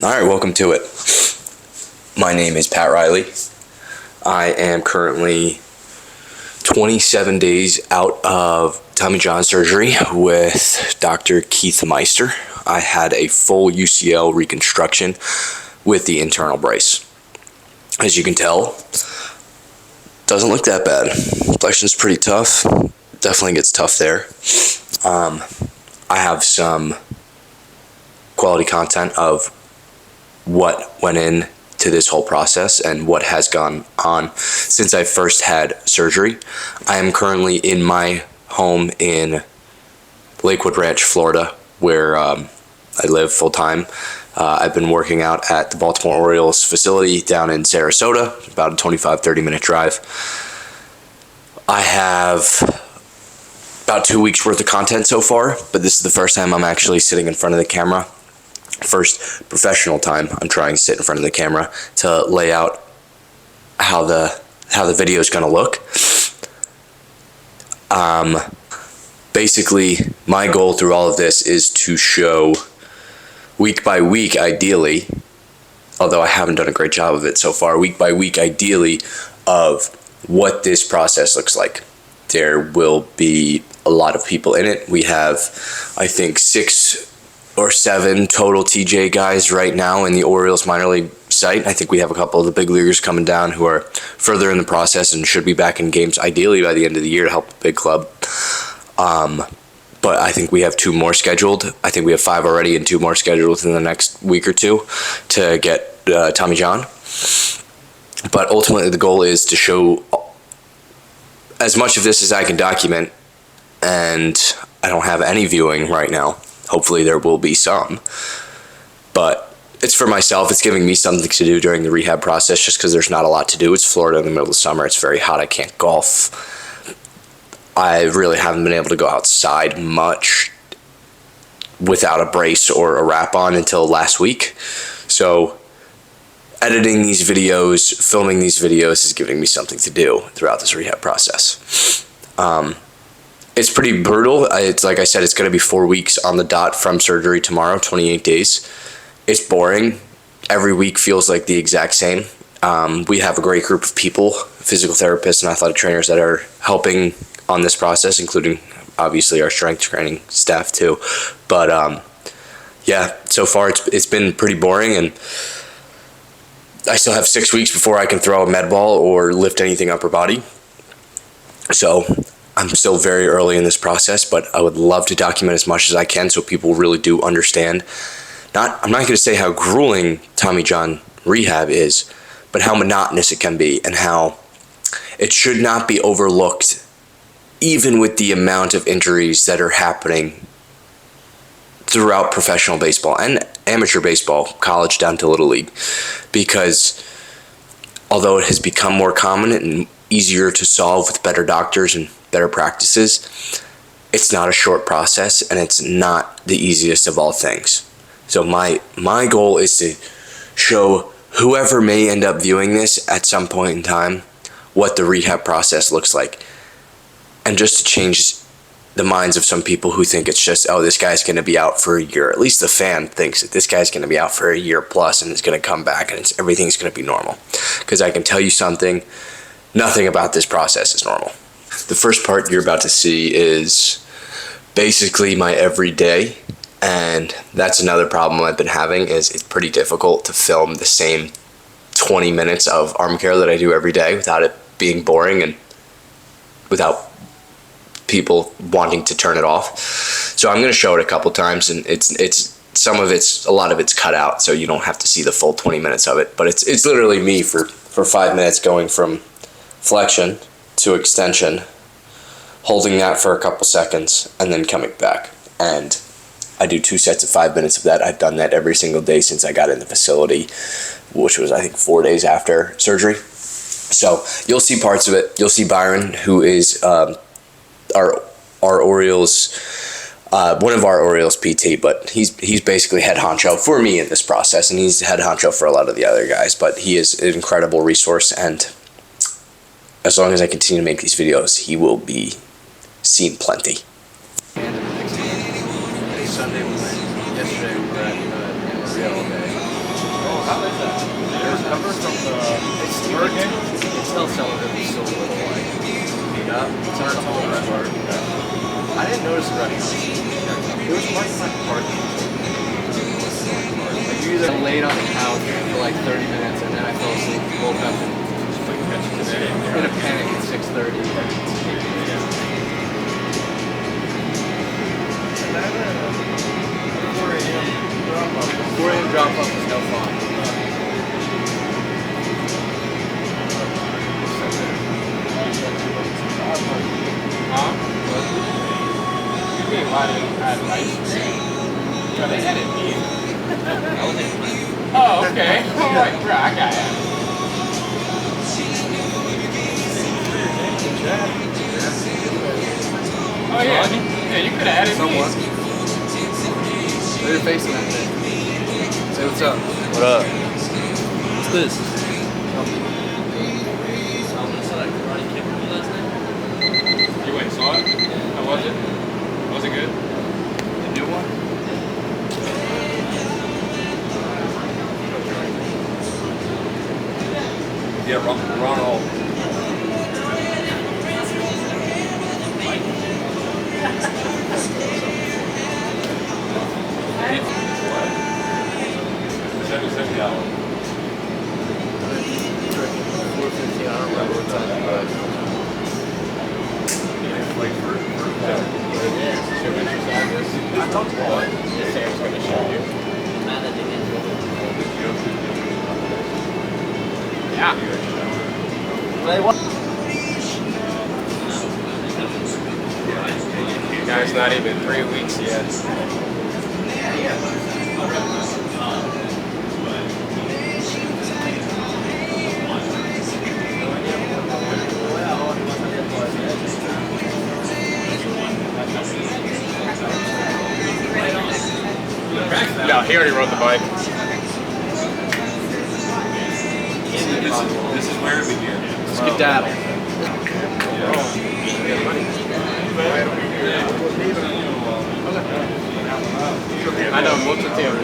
All right, welcome to it. My name is Pat Riley. I am currently 27 days out of Tommy John surgery with Dr. Keith Meister. I had a full UCL reconstruction with the internal brace. As you can tell, doesn't look that bad. Flexion's pretty tough. Definitely gets tough there. I have some quality content of what went into this whole process and what has gone on since I first had surgery. I am currently in my home in Lakewood Ranch, Florida, where I live full-time. I've been working out at the Baltimore Orioles facility down in Sarasota, about a 25-30 minute drive. I have about 2 weeks worth of content so far, but this is the first time I'm actually sitting in front of the camera. First professional time I'm trying to sit in front of the camera to lay out how the video is going to look. Basically, my goal through all of this is to show week by week, ideally, although I haven't done a great job of it so far, week by week, ideally, of what this process looks like. There will be a lot of people in it. We have, I think, 6 or 7 total TJ guys right now in the Orioles minor league site. I think we have a couple of the big leaguers coming down who are further in the process and should be back in games ideally by the end of the year to help the big club. But I think we have 2 more scheduled. I think we have 5 already and 2 more scheduled within the next week or 2 to get Tommy John. But ultimately the goal is to show as much of this as I can document, and I don't have any viewing right now. Hopefully there will be some, but it's for myself. It's giving me something to do during the rehab process just because there's not a lot to do. It's Florida in the middle of the summer. It's very hot. I can't golf. I really haven't been able to go outside much without a brace or a wrap on until last week. So editing these videos, filming these videos is giving me something to do throughout this rehab process. It's pretty brutal. It's like I said, it's going to be 4 weeks on the dot from surgery tomorrow, 28 days. It's boring. Every week feels like the exact same. We have a great group of people, physical therapists and athletic trainers that are helping on this process, including obviously our strength training staff too. But yeah, so far it's been pretty boring, and I still have 6 weeks before I can throw a med ball or lift anything upper body. So I'm still very early in this process, but I would love to document as much as I can so people really do understand. I'm not going to say how grueling Tommy John rehab is, but how monotonous it can be and how it should not be overlooked, even with the amount of injuries that are happening throughout professional baseball and amateur baseball, college down to Little League, because although it has become more common and easier to solve with better doctors and better practices, it's not a short process and it's not the easiest of all things. So my goal is to show whoever may end up viewing this at some point in time what the rehab process looks like, and just to change the minds of some people who think it's just, oh, this guy's going to be out for a year. At least the fan thinks that this guy's going to be out for a year plus and it's going to come back and everything's going to be normal. Because I can tell you something, nothing about this process is normal. The first part you're about to see is basically my everyday, and that's another problem I've been having, is it's pretty difficult to film the same 20 minutes of arm care that I do every day without it being boring and without people wanting to turn it off. So I'm going to show it a couple times, and a lot of it's cut out, so you don't have to see the full 20 minutes of it, but it's literally me for 5 minutes going from flexion to extension, holding that for a couple seconds, and then coming back. And I do 2 sets of 5 minutes of that. I've done that every single day since I got in the facility, which was, I think, 4 days after surgery. So you'll see parts of it. You'll see Byron, who is our Orioles, one of our Orioles PT, but he's basically head honcho for me in this process, and he's head honcho for a lot of the other guys, but he is an incredible resource, and as long as I continue to make these videos, he will be seen plenty. Sunday we went. Yesterday we got real day. some of it was still a little like beat up. Some of the rush hour. I didn't notice the rush hour. It was like parking. Like you either laid on the couch for like 30 minutes and then I fell asleep, woke up and just like in a panic at 6:30. Yeah. 4 a.m. drop off was no fun. Huh? You mean why did you have ice cream? No, they had it mean. Oh, okay. Alright, bro, I got it. Oh yeah. Yeah, you could have added someone. Put your face in that thing. Say what's up. What up? What's this? You went and saw it? How was it? Was it good? The new one? Yeah, Ronald. $7.50. 450, I don't remember what time it was. I talked to Paul. Sam's going to show you. Yeah. Guys, not even 3 weeks yet. No, he already rode the bike. This is where we begin. Skedaddle. I know, mucho tiempo.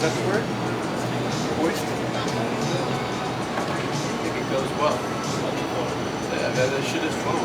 that the word? Hoist? I think it goes well. That shit is fun.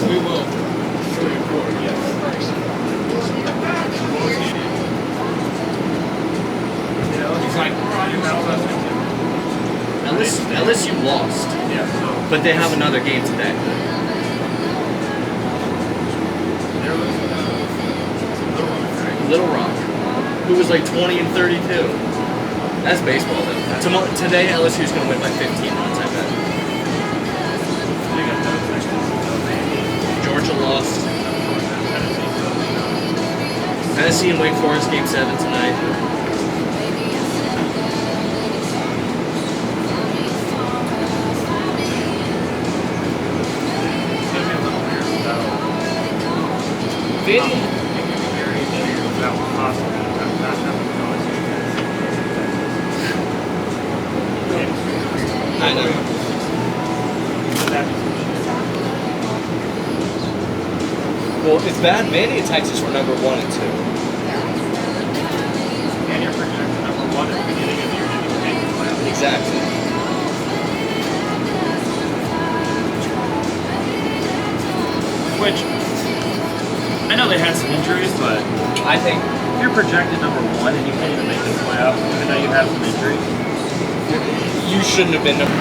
We will. It's like LSU lost, but they have another game today. Little Rock, who was like 20 and 32. That's baseball though. Today LSU's gonna win by 15 runs, I bet. Georgia lost. Tennessee and Wake Forest game 7 tonight. I know. Well, it's bad. Vandy and Texas were number 1 and 2. And you're projected number 1 at the beginning of the year to be making the playoffs. Exactly. Which, I know they had some injuries, but I think if you're projected number 1 and you can't even make the playoffs, even though you have some injuries, You shouldn't have been number.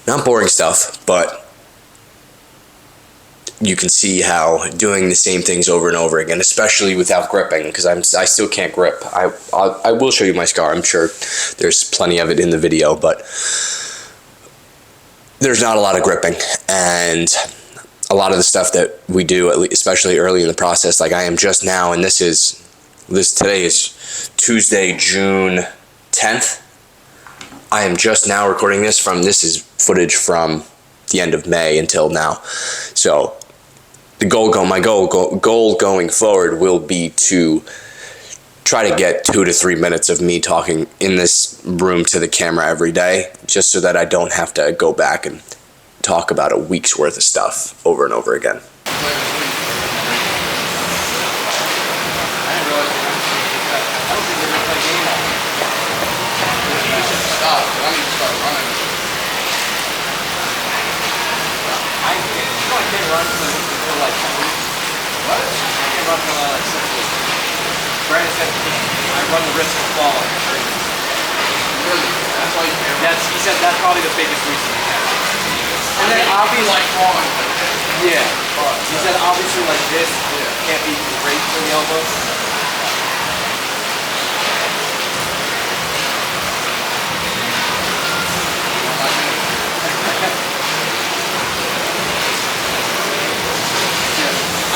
Not boring stuff, but you can see how doing the same things over and over again, especially without gripping, because I still can't grip. I will show you my scar. I'm sure there's plenty of it in the video, but there's not a lot of gripping, and a lot of the stuff that we do, especially early in the process, like I am just now, and today is Tuesday, June 10th. I am just now recording this this is footage from the end of May until now. So my goal going forward will be to try to get 2 to 3 minutes of me talking in this room to the camera every day, just so that I don't have to go back and talk about a week's worth of stuff over and over again. Brandon said I run the risk of falling. Really? That's why you can't. He said that's probably the biggest reason he has. And then obviously like falling. Yeah. He said obviously like this can't be great for the elbow.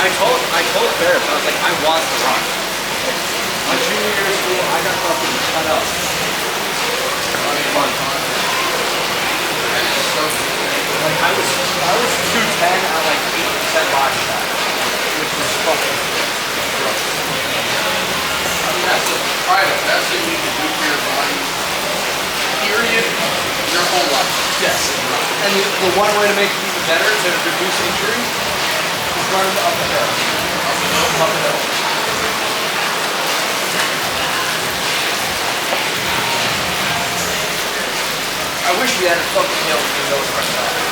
I told Ferris, I was like, I want to run. My junior year of school, I got fucking cut up. Like I was 210 at like 8% body fat, which was fucking gross. I mean, that's the best thing you can do for your body, period, your whole life. Yes. And the one way to make it even better to reduce injury is running up the hill. Up the hill. I wish we had a fucking hill to go for ourselves.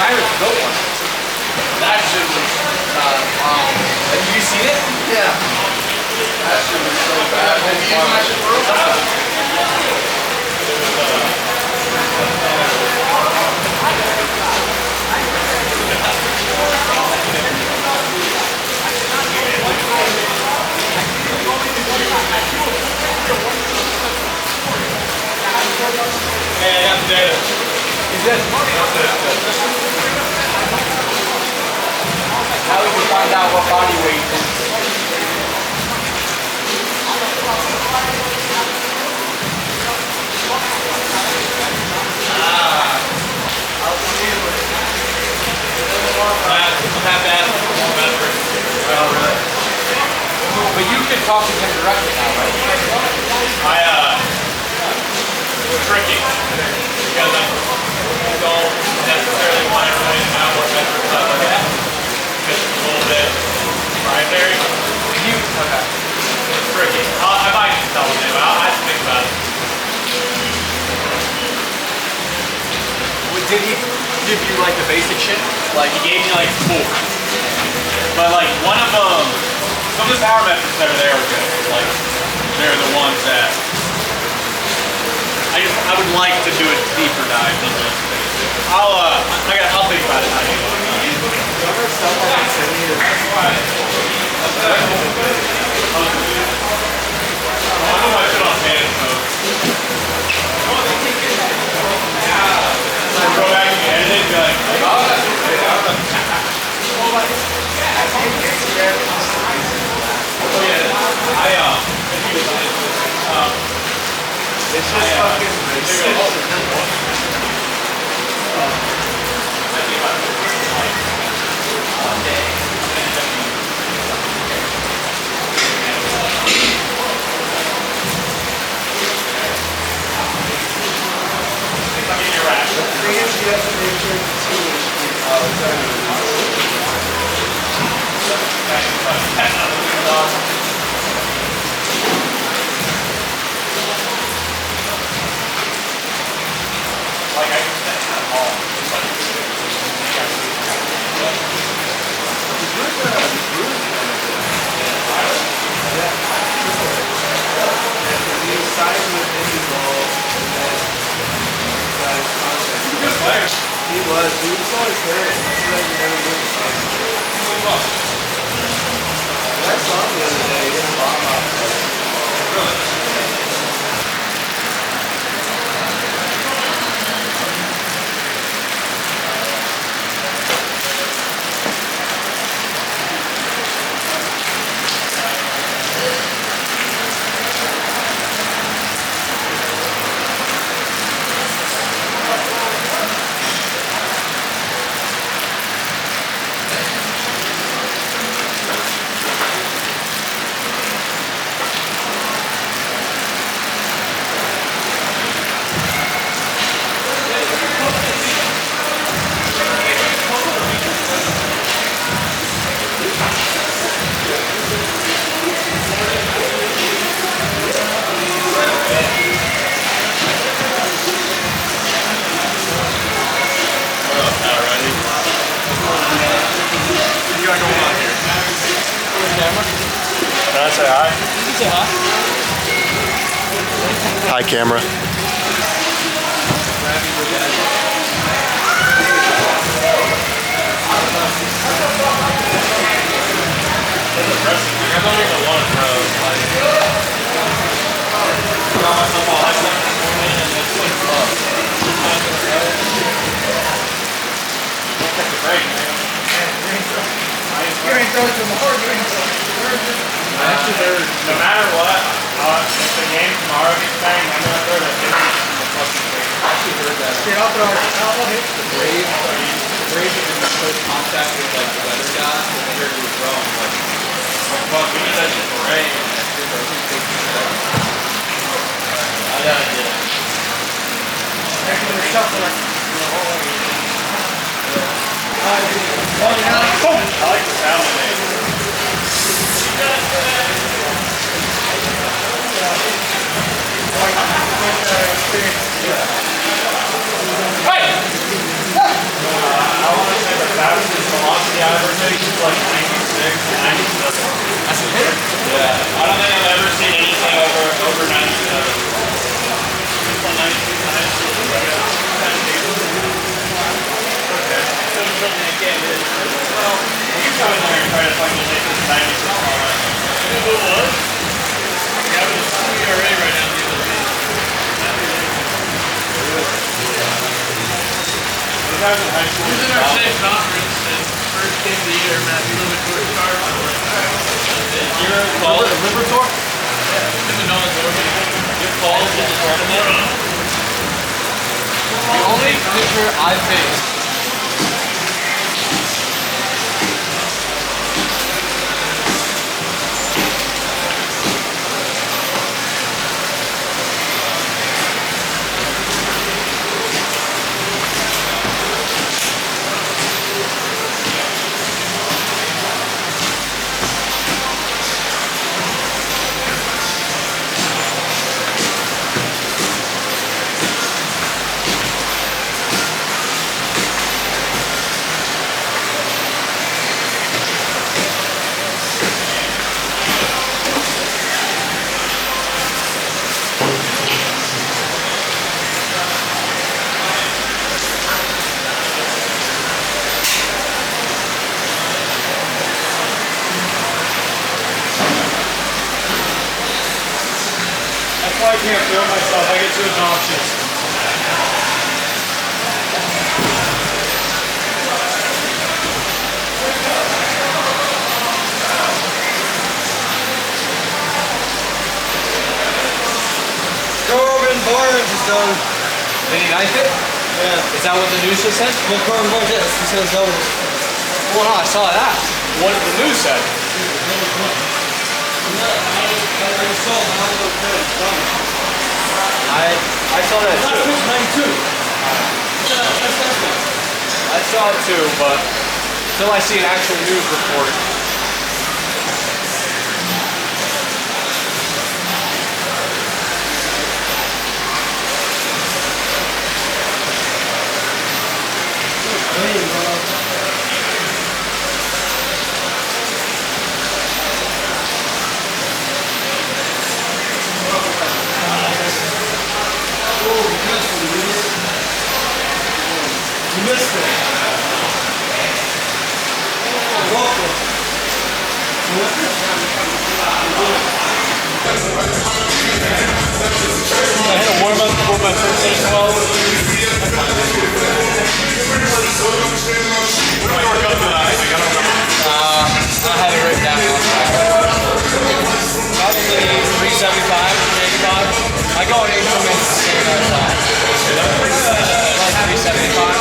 Pirates built one. That shit was, Have you seen it? yeah. That shit was so bad. Have you used that shit for real? Hey, I got the data. Is that how we can find out what body weight is? I'm half ass. But you can talk to him directly now, right? It's tricky because I don't necessarily want everybody to know what metrics I look at because it's a little bit proprietary. Okay. It's tricky. I might just tell them, but I'll have to think about it. Did he give you like the basic shit? Like he gave me like 4, but like one of them, some of the power metrics that are there are good. Like they're the ones that I would like to do a deeper dive than this. I'll think about it. I'll put my shit on manage mode. Go back and edit it and be like, It's just fucking He was always there. That song the other day, he didn't bomb off. Really? Can I say hi? You say hi. Hi, camera. I don't even want to throw. Like, I got myself all hyped up this morning and it's like tough. Don't take a break, man. You ain't throwing to the hard, you ain't throwing. No matter what, if the game tomorrow gets banged, I'm gonna throw that thing. I actually heard that. Dude, I'll hit the Braves. The Braves have been in close contact with like the weather guy. I heard he was wrong. Like, Fuck, we need that shit to rain. I gotta get it. I like the sound of it. Hey! I want to say the fastest velocity I ever taken is like 96 to 97. That's a hitter? Yeah. I don't think I've ever seen anything over 97. It's on 92, 96. Well, you go in there and try to fucking make this 96 mile an hour. You know who it was? Yeah, but it's CRA right now. Those guys in high school. He was in our state conference and first game of the year, Matt, we moved to a car. I'm like, alright. Your calls, River tour? In the Noah's Orbit. your calls in the tournament. The only pitcher I faced. That's why I can't feel myself. I get too obnoxious. Corbin Barnes is done. Did he knife it? Yeah. Is that what the news just said? Well, Corbin Barnes, yes. He says no. Well, no, I saw that. What did the news say? I saw that too. I saw it too, but until I see an actual news report. You missed it. Welcome. I had a warm up before my first day 12. What do we work up to last week? I don't remember. I had it written down. Probably 375, 385. I go in increments. Like 375.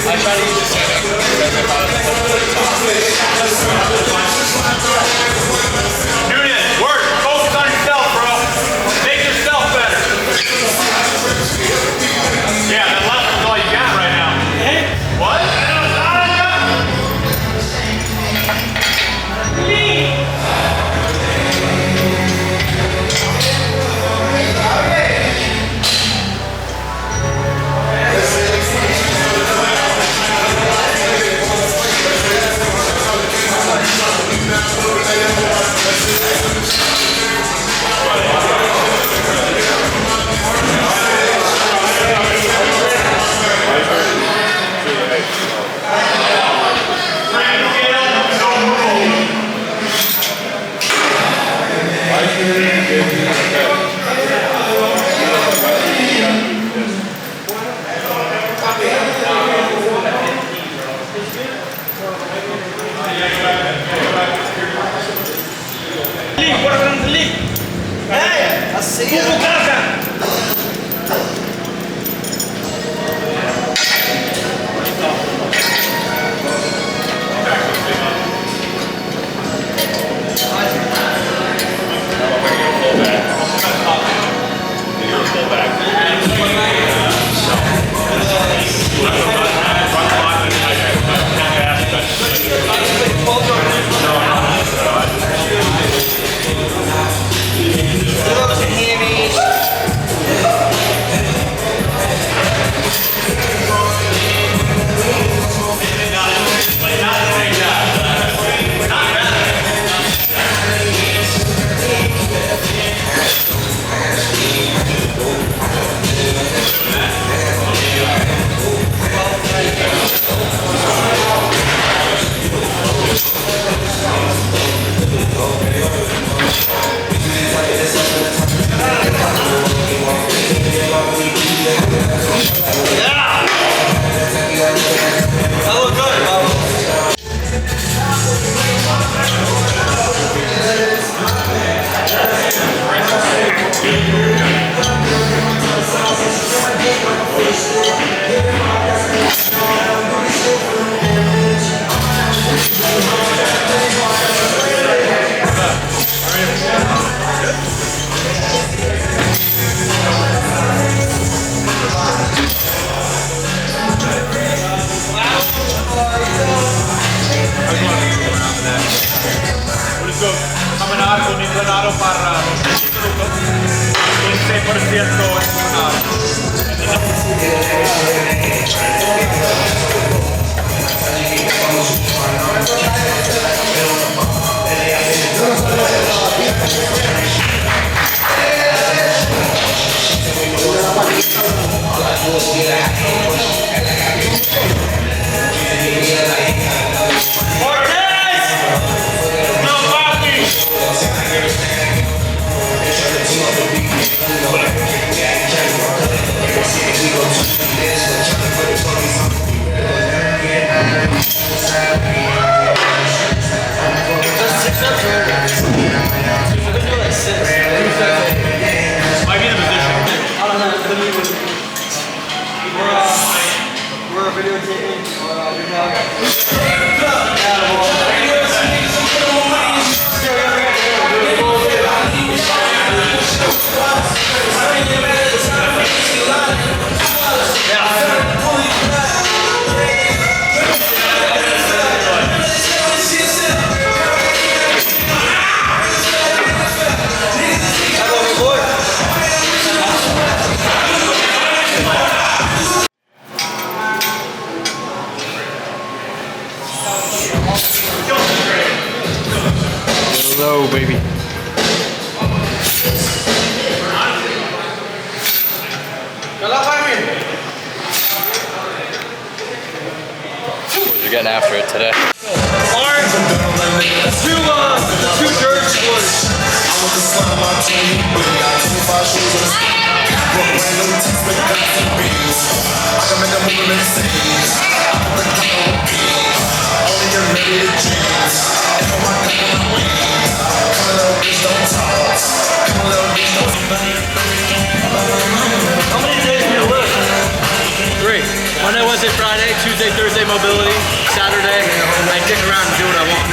I try to use the same Noonan, work. Focus on yourself, bro. Make yourself better. videotaping Rehab. Hello, baby. You're getting after it today. Two dirt sports. How many days do you live? 3. Monday, Wednesday, Friday, Tuesday, Thursday mobility, Saturday I dick around and do what I want.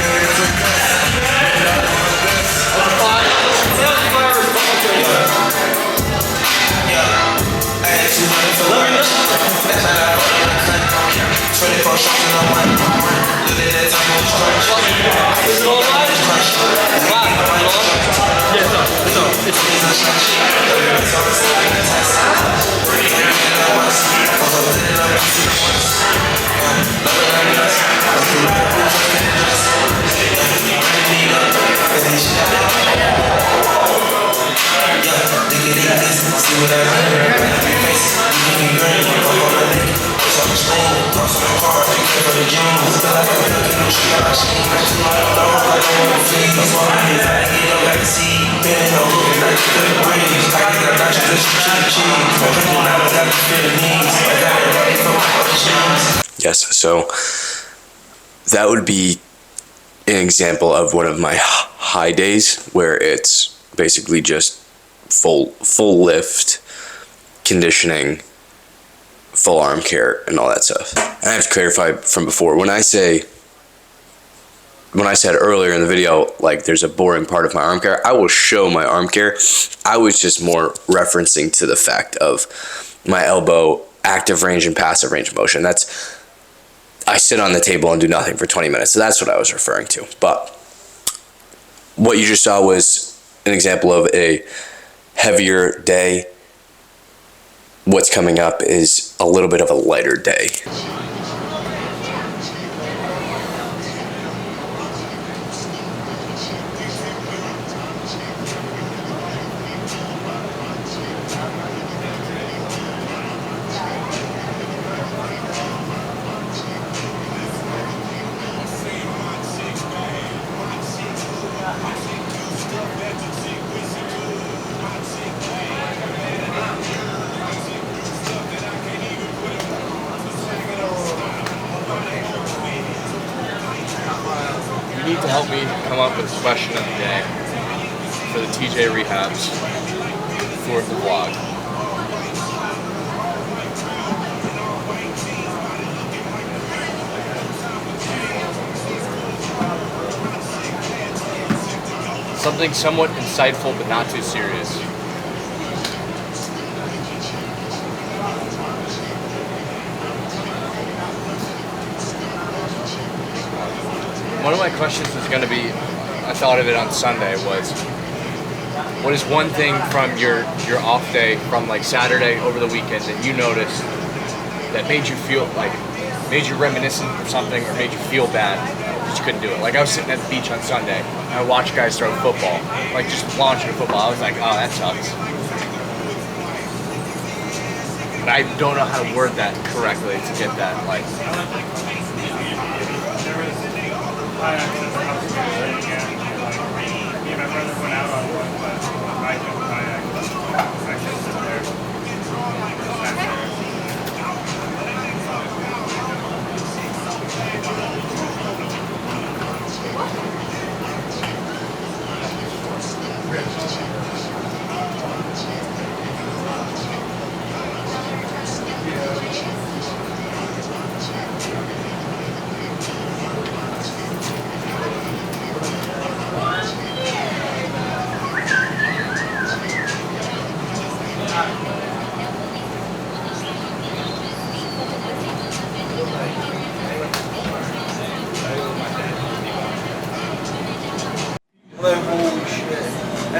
Yes, so that would be an example of one of my high days where it's basically just full lift, conditioning, full arm care, and all that stuff. And I have to clarify from before, when I said earlier in the video, like there's a boring part of my arm care, I will show my arm care. I was just more referencing to the fact of my elbow, active range and passive range of motion. I sit on the table and do nothing for 20 minutes. So that's what I was referring to. But what you just saw was an example of a heavier day. What's coming up is a little bit of a lighter day. You need to help me come up with a question of the day for the TJ Rehabs for the vlog. Something somewhat insightful but not too serious. One of my questions was going to be, I thought of it on Sunday, was what is one thing from your off day from like Saturday over the weekend that you noticed that made you feel like, made you reminiscent or something, or made you feel bad that you couldn't do it? Like I was sitting at the beach on Sunday and I watched guys throw football, like just launching a football. I was like, oh, that sucks. But I don't know how to word that correctly to get that like. Kayak again. Me and my brother went out on one, but I don't kayak. I just sit there.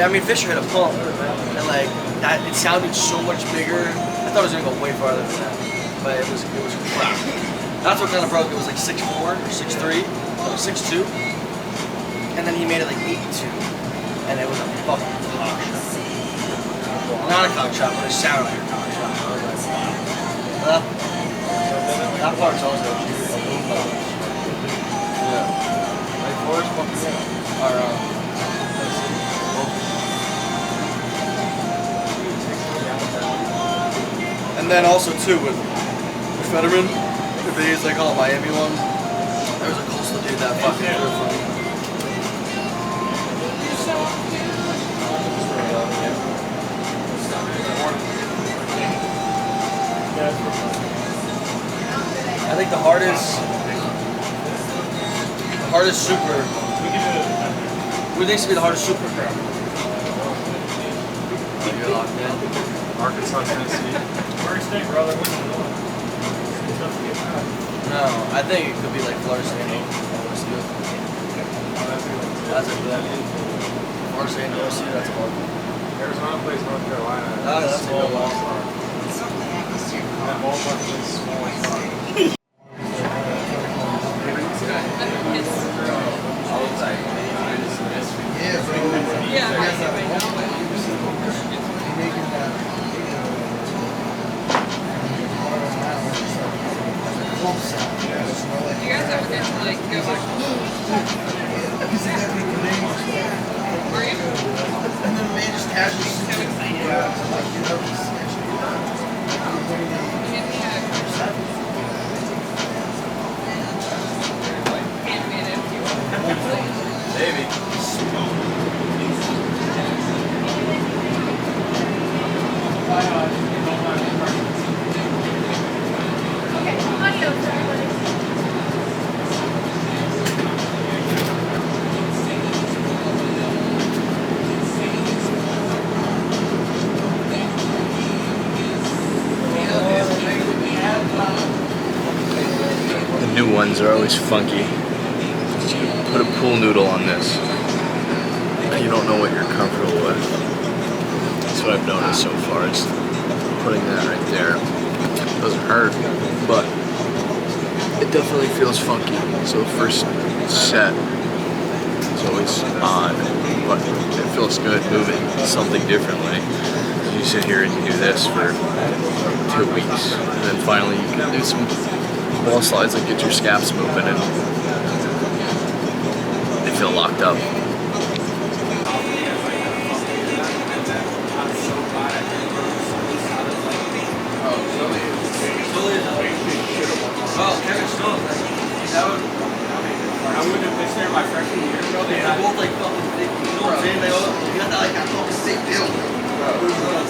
I mean, Fisher hit a pump, and like that, it sounded so much bigger. I thought it was gonna go way farther than that, but it was crap. That's what kind of broke. It was like 6'4" or 6'3", no, 6'2", and then he made it like 8'2", and it was a fucking cock shot. Not a cock shot, but it sounded like a cock shot. I was like, wow. That part's also a boom box. Yeah. Like Forrest, and then also too with Fetterman, the videos they call Miami one, there was a coastal dude that fucking threw it for me. I think the hardest super. Who thinks to be the hardest super? You're locked in. Arkansas, Tennessee. First State, brother. No, I think it could be like Florida State. That's good. That's a good. Florida State and OSU, that's hard. Arizona plays North Carolina. That's a good one. That ballpark is small as fuck. You guys ever get to like go watch? Were you? And then they just casually So excited. Give me a animated. Maybe. The new ones are always funky. You put a pool noodle on this, and you don't know what you're comfortable with. That's what I've noticed so far. Is putting that right there. It doesn't hurt, but it definitely feels funky. So the first set is always odd, but it feels good moving something differently. You sit here and you do this for 2 weeks, and then finally you can do some wall slides that get your scaps moving, and they feel locked up. Oh, Kevin Stone. That was. I went to this there my freshman year. They had both like fucking big. You know what I'm saying? They all got that like that fucking big deal.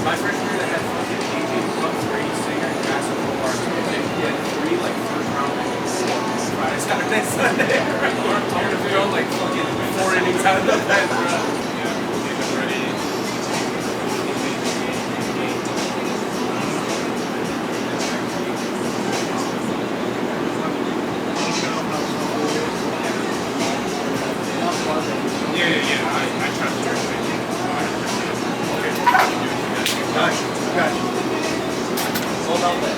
My freshman year, they had fucking AJ Bucks, Brady Singer, and Jackson Hobart. He had 3 like first round picks. Friday, Saturday, Sunday. I'm gonna throw like fucking 4 innings out of the bench, bro. Yeah, they've been ready. Yeah, I trust your opinion. Okay. Gotcha. Hold on there.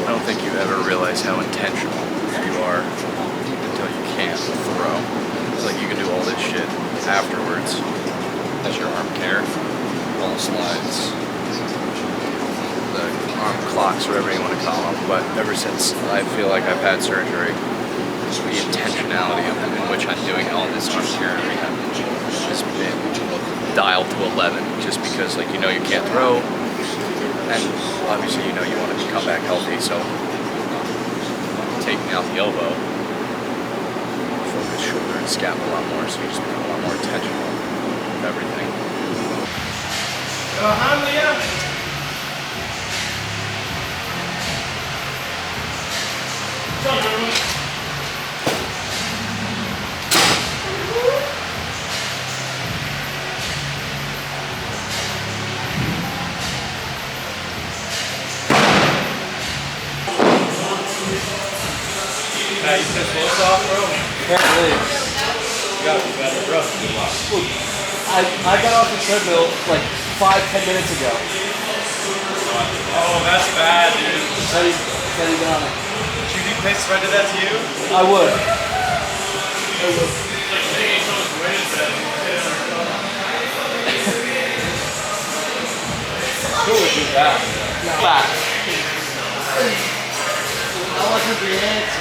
I don't think you ever realize how intentional you are until you can't throw. It's like you can do all this shit afterwards. That's your arm care, ball slides, the arm clocks, whatever you want to call them. But ever since I feel like I've had surgery, the intentionality of in which I'm doing all this arm care and rehab has been dialed to 11, just because, like, you know, you can't throw, And obviously, you know, you want to come back healthy, so taking out the elbow, focus shoulder and scap a lot more, so you just become a lot more intentional with everything. Hey, you pissed this off, bro? Can't believe. You gotta be better, bro. I got off the treadmill like 5-10 minutes ago. Oh, that's bad, dude. Said he been on it. Would you be pissed if I did that to you? I would. Who would do that? Back. I wasn't the answer.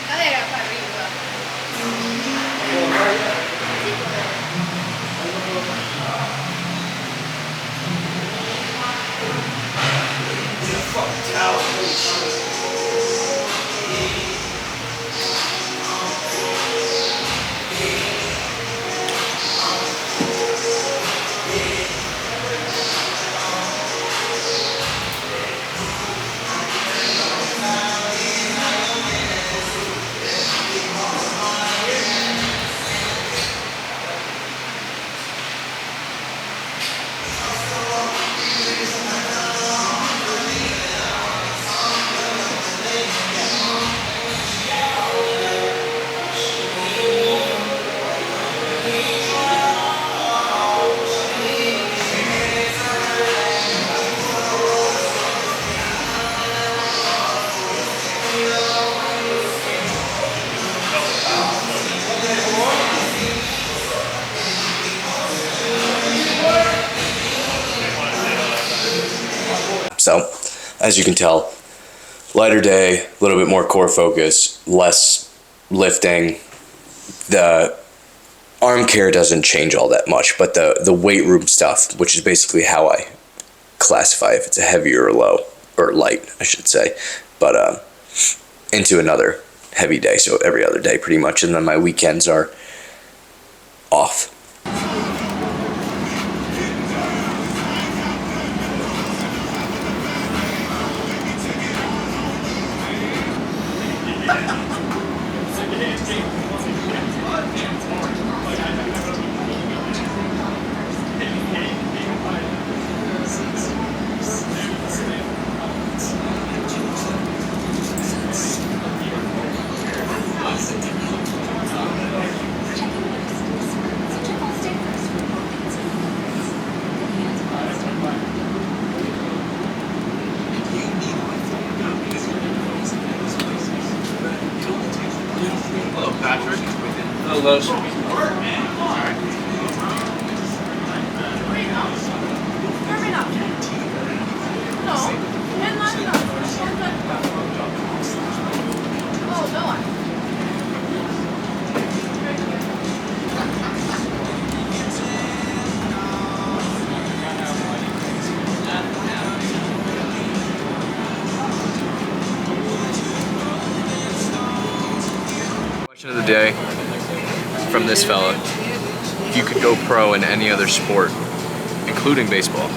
Galera, para arriba. So, as you can tell, lighter day, a little bit more core focus, less lifting. The arm care doesn't change all that much, but the weight room stuff, which is basically how I classify if it's a heavy or a low, or light, I should say, but into another heavy day, so every other day pretty much, and then my weekends are off. Hello. Question of the day from this fella: if you could go pro in any other sport, including baseball,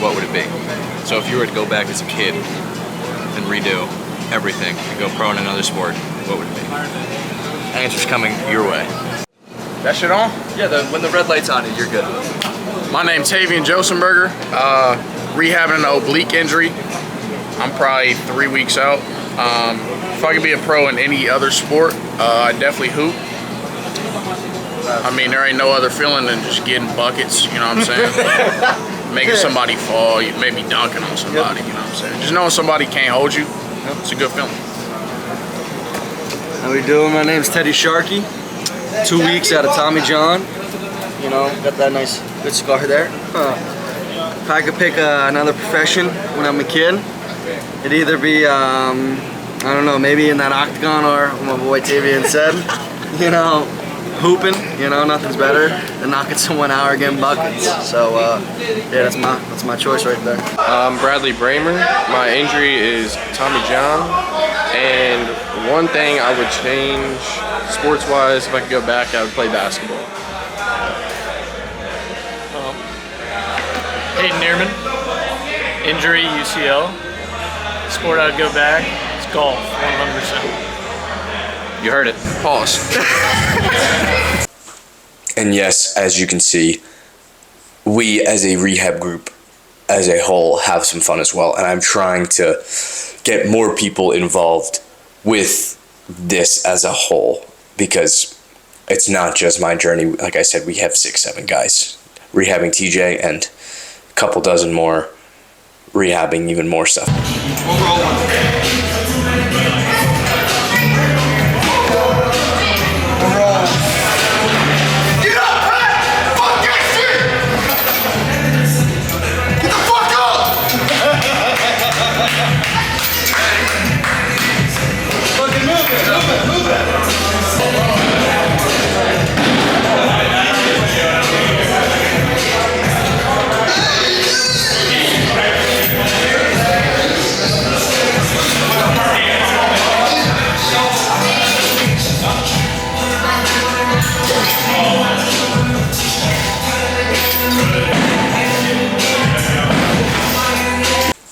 what would it be? So if you were to go back as a kid and redo everything and go pro in another sport, what would it be? Answer's coming your way. That shit on? Yeah, when the red light's on it, you're good. My name's Tavian Josenberger. Rehabbing an oblique injury. I'm probably 3 weeks out. If I could be a pro in any other sport, I'd definitely hoop. I mean, there ain't no other feeling than just getting buckets, you know what I'm saying? Making somebody fall, maybe dunking on somebody, you know what I'm saying? Just knowing somebody can't hold you, it's a good feeling. How we doing? My name's Teddy Sharkey. 2 weeks out of Tommy John. You know, got that nice, good scar there. If I could pick another profession when I'm a kid, it'd either be, I don't know, maybe in that octagon or what my boy Tavian said, you know, hooping, you know, nothing's better than knocking someone out or getting buckets. So, yeah, that's my choice right there. I'm Bradley Bramer. My injury is Tommy John, and one thing I would change sports-wise, if I could go back, I would play basketball. Hayden Neerman, injury, UCL. Sport I'd go back, it's golf, 100%. You heard it. Pause. And yes, as you can see, we as a rehab group as a whole have some fun as well. And I'm trying to get more people involved with this as a whole, because it's not just my journey. Like I said, we have 6-7 guys rehabbing TJ and a couple dozen more rehabbing even more stuff.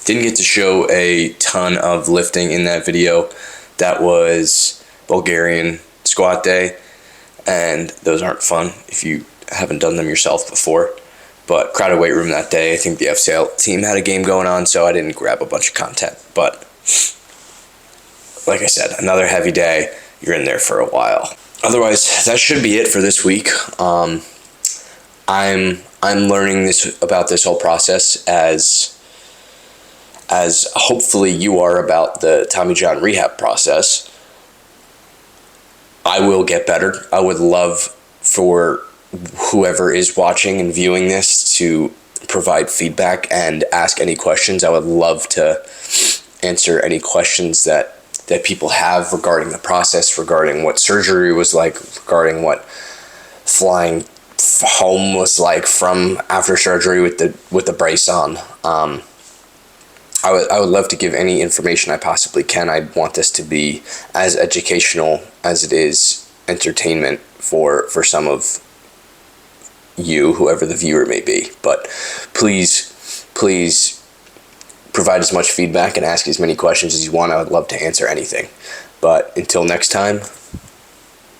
Didn't get to show a ton of lifting in that video. That was Bulgarian squat day, and those aren't fun if you haven't done them yourself before. But crowded weight room that day, I think the FCL team had a game going on, so I didn't grab a bunch of content. But like I said, another heavy day. You're in there for a while. Otherwise, that should be it for this week. I'm learning about this whole process as hopefully you are about the Tommy John rehab process. I will get better. I would love for whoever is watching and viewing this to provide feedback and ask any questions. I would love to answer any questions that people have regarding the process, regarding what surgery was like, regarding what flying home was like from after surgery with the brace on. I would love to give any information I possibly can. I want this to be as educational as it is entertainment for some of you, whoever the viewer may be. But please provide as much feedback and ask as many questions as you want. I would love to answer anything. But until next time,